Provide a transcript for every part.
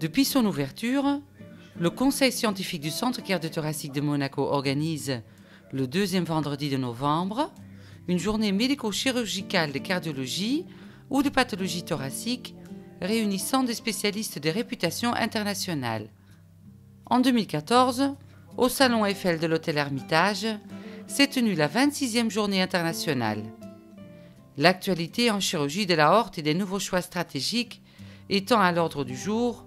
Depuis son ouverture, le Conseil scientifique du Centre cardio-thoracique de Monaco organise, le deuxième vendredi de novembre, une journée médico-chirurgicale de cardiologie ou de pathologie thoracique réunissant des spécialistes de réputation internationale. En 2014, au Salon Eiffel de l'Hôtel Hermitage, s'est tenue la 26e journée internationale. L'actualité en chirurgie de l'aorte et des nouveaux choix stratégiques étant à l'ordre du jour,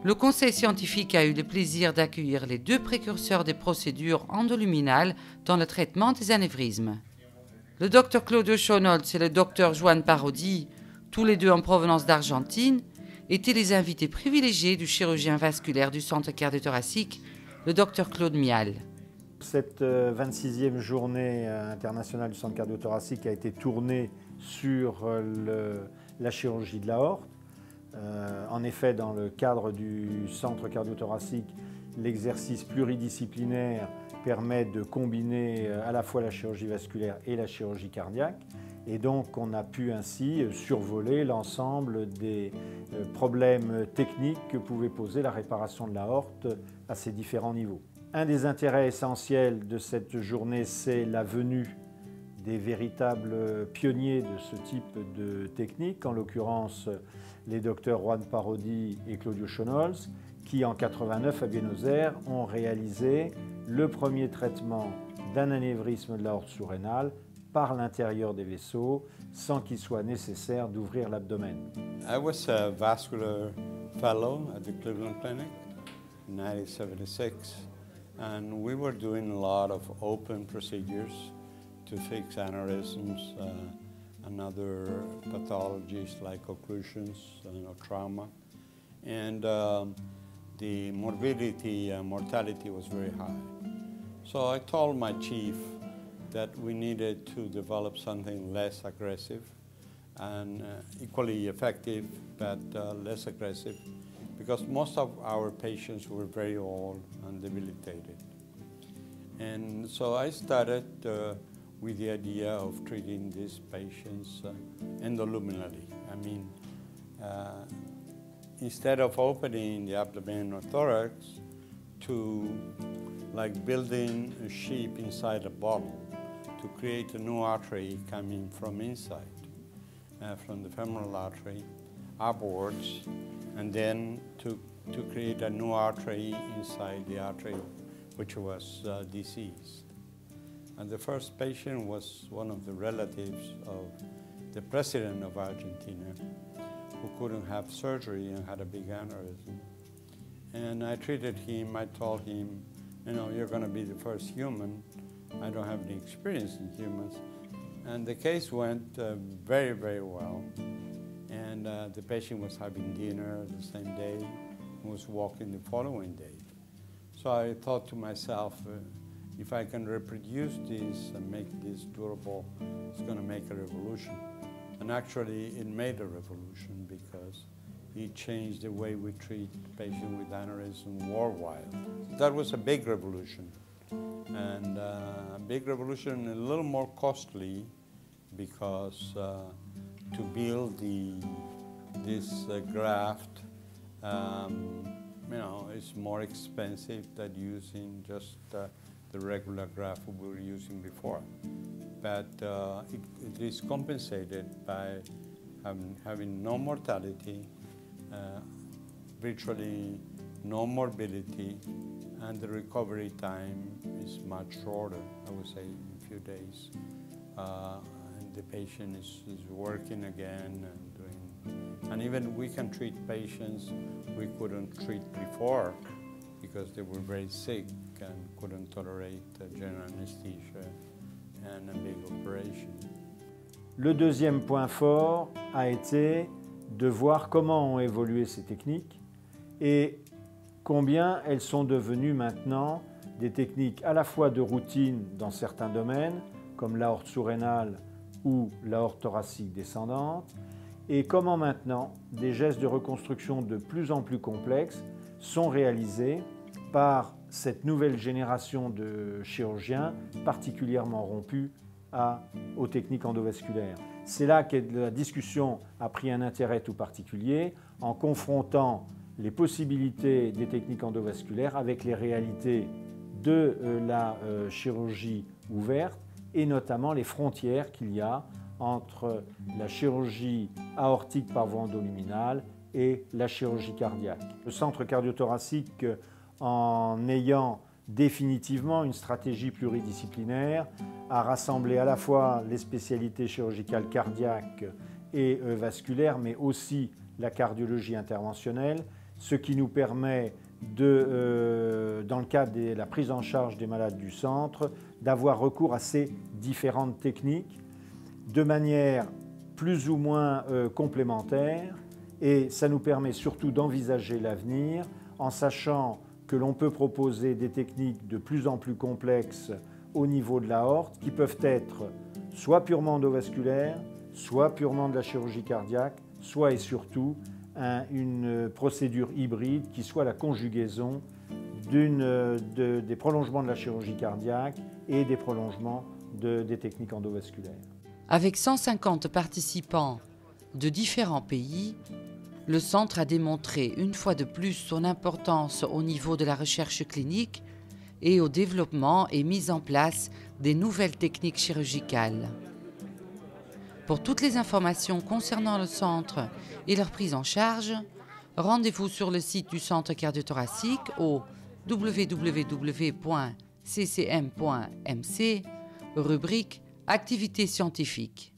le Conseil scientifique a eu le plaisir d'accueillir les deux précurseurs des procédures endoluminales dans le traitement des anévrismes. Le Dr Claudio Schonholz et le Dr Juan Parodi, tous les deux en provenance d'Argentine, étaient les invités privilégiés du chirurgien vasculaire du Centre cardio-thoracique, le Dr Claude Mial. Cette 26e journée internationale du Centre cardio-thoracique a été tournée sur la chirurgie de l'aorte. En effet, dans le cadre du Centre cardio-thoracique, l'exercice pluridisciplinaire permet de combiner à la fois la chirurgie vasculaire et la chirurgie cardiaque. Et donc, on a pu ainsi survoler l'ensemble des problèmes techniques que pouvait poser la réparation de l'aorte à ces différents niveaux. Un des intérêts essentiels de cette journée, c'est la venue des véritables pionniers de ce type de technique, en l'occurrence les docteurs Juan Parodi et Claudio Schonholz, qui en 1989 à Buenos Aires ont réalisé le premier traitement d'un anévrisme de l'aorte sous-rénale par l'intérieur des vaisseaux, sans qu'il soit nécessaire d'ouvrir l'abdomen. I was a vascular fellow at the Cleveland Clinic in 1976, and we were doing a lot of open procedures to fix aneurysms and other pathologies like occlusions or trauma. And the morbidity and mortality was very high. So I told my chief that we needed to develop something less aggressive and equally effective, but less aggressive, because most of our patients were very old and debilitated. And so I started with the idea of treating these patients endoluminally. I mean, instead of opening the abdomen or thorax, to like building a sheep inside a bottle, to create a new artery coming from inside, from the femoral artery upwards, and then to create a new artery inside the artery which was diseased. And the first patient was one of the relatives of the president of Argentina, who couldn't have surgery and had a big aneurysm. And I treated him. I told him, you know, you're going to be the first human. I don't have any experience in humans. And the case went very, very well. And the patient was having dinner the same day and was walking the following day. So I thought to myself, if I can reproduce this and make this durable, it's going to make a revolution. And actually, it made a revolution because it changed the way we treat patients with aneurysm worldwide. That was a big revolution. And a big revolution, a little more costly, because to build this graft, you know, it's more expensive than using just the regular graft we were using before. But it is compensated by having no mortality, virtually no morbidity, and the recovery time is much shorter, I would say a few days. And the patient is working again and doing, and even we can treat patients we couldn't treat before because they were very sick and couldn't tolerate general anesthesia and a big operation. Le deuxième point fort a été de voir comment ont évolué ces techniques et combien elles sont devenues maintenant des techniques à la fois de routine dans certains domaines, comme l'aorte sous-rénale ou l'aorte thoracique descendante, et comment maintenant des gestes de reconstruction de plus en plus complexes sont réalisés par cette nouvelle génération de chirurgiens particulièrement rompus aux techniques endovasculaires. C'est là que la discussion a pris un intérêt tout particulier en confrontant les possibilités des techniques endovasculaires avec les réalités de la chirurgie ouverte et notamment les frontières qu'il y a entre la chirurgie aortique par voie endoluminale et la chirurgie cardiaque. Le centre cardiothoracique, en ayant définitivement une stratégie pluridisciplinaire, a rassemblé à la fois les spécialités chirurgicales cardiaques et vasculaires, mais aussi la cardiologie interventionnelle, ce qui nous permet, dans le cadre de la prise en charge des malades du centre, d'avoir recours à ces différentes techniques de manière plus ou moins complémentaire, et ça nous permet surtout d'envisager l'avenir en sachant que l'on peut proposer des techniques de plus en plus complexes au niveau de l'aorte qui peuvent être soit purement endovasculaires, soit purement de la chirurgie cardiaque, soit et surtout une procédure hybride qui soit la conjugaison des prolongements de la chirurgie cardiaque et des prolongements des techniques endovasculaires. Avec 150 participants de différents pays, le centre a démontré une fois de plus son importance au niveau de la recherche clinique et au développement et mise en place des nouvelles techniques chirurgicales. Pour toutes les informations concernant le centre et leur prise en charge, rendez-vous sur le site du Centre cardiothoracique au www.ccm.mc, rubrique Activités scientifiques.